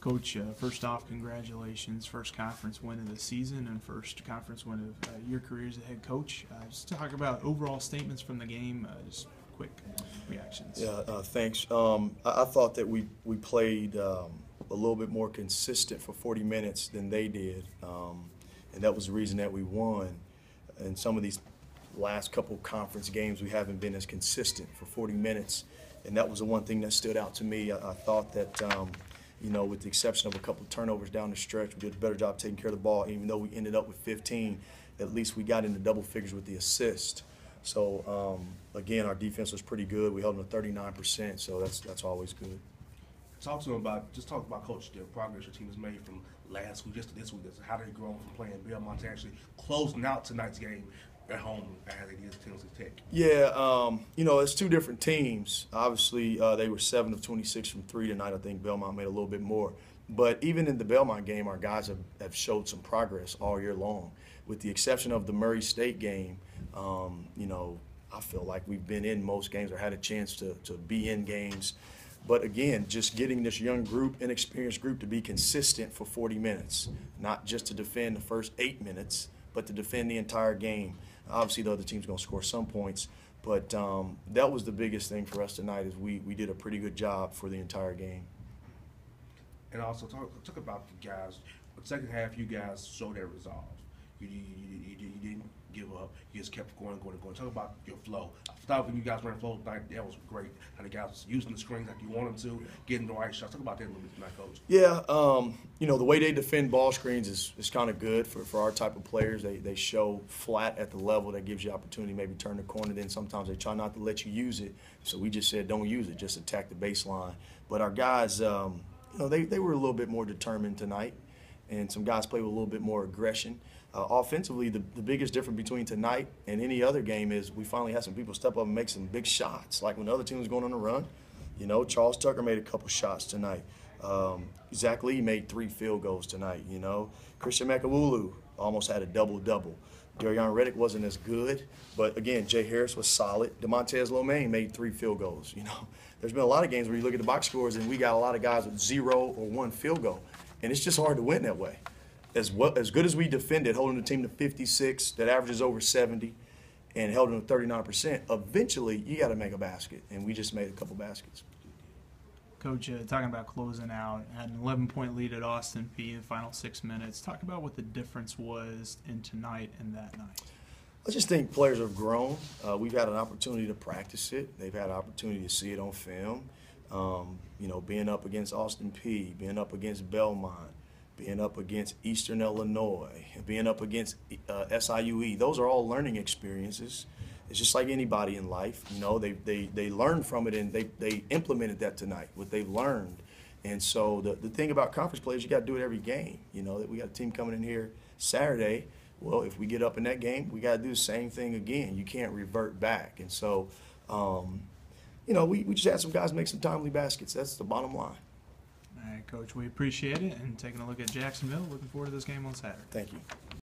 Coach, first off, congratulations. First conference win of the season and first conference win of your career as a head coach. Just talk about overall statements from the game, just quick reactions. Yeah, thanks. I thought that we played a little bit more consistent for 40 minutes than they did, and that was the reason that we won. In some of these last couple conference games, we haven't been as consistent for 40 minutes, and that was the one thing that stood out to me. I thought that you know, with the exception of a couple of turnovers down the stretch, we did a better job taking care of the ball. Even though we ended up with 15, at least we got into double figures with the assist. So again, our defense was pretty good. We held them to 39%, so that's always good. Talk about Coach, the progress your team has made from last week just to this week. How they've grown from playing Belmont to actually closing out tonight's game at home as they did Tennessee Tech. Yeah, you know, it's two different teams. Obviously, they were 7 of 26 from 3 tonight. I think Belmont made a little bit more. But even in the Belmont game, our guys have showed some progress all year long. With the exception of the Murray State game, you know, I feel like we've been in most games or had a chance to be in games. But again, just getting this young group, inexperienced group, to be consistent for 40 minutes, not just to defend the first 8 minutes, but to defend the entire game. Obviously, the other team's going to score some points, but that was the biggest thing for us tonight. Is we did a pretty good job for the entire game. And also talk about the guys. The second half, you guys showed that resolve. You didn't give up. You just kept going. Talk about your flow. I thought when you guys ran flow tonight, that was great. How the guys was using the screens like you want them to, getting the right shots. Talk about that a little bit tonight, Coach. Yeah, you know, the way they defend ball screens is kind of good for our type of players. They show flat at the level that gives you opportunity to maybe turn the corner. Then sometimes they try not to let you use it. So we just said don't use it, just attack the baseline. But our guys, you know, they were a little bit more determined tonight, and some guys played with a little bit more aggression. Offensively, the biggest difference between tonight and any other game is we finally had some people step up and make some big shots. Like when the other team was going on a run, you know, Charles Tucker made a couple shots tonight. Zach Lee made 3 field goals tonight, you know. Christian Makawulu almost had a double-double. Darion Reddick wasn't as good, but again, Jay Harris was solid. DeMontez Lomaine made 3 field goals, you know. There's been a lot of games where you look at the box scores and we got a lot of guys with 0 or 1 field goal, and it's just hard to win that way. As good as we defended, holding the team to 56, that averages over 70, and held them to 39%, eventually you got to make a basket, and we just made a couple baskets. Coach, talking about closing out, had an 11-point lead at Austin Peay in the final 6 minutes. Talk about what the difference was in tonight and that night. I just think players have grown. We've had an opportunity to practice it. They've had an opportunity to see it on film. You know, being up against Austin Peay, being up against Belmont, being up against Eastern Illinois, being up against SIUE, those are all learning experiences. It's just like anybody in life, you know, they learned from it and they implemented that tonight, what they've learned. And so the thing about conference players, you got to do it every game. You know, that we got a team coming in here Saturday. Well, if we get up in that game, we got to do the same thing again. You can't revert back. And so, you know, we just had some guys make some timely baskets. That's the bottom line. All right, Coach, we appreciate it, and taking a look at Jacksonville. Looking forward to this game on Saturday. Thank you.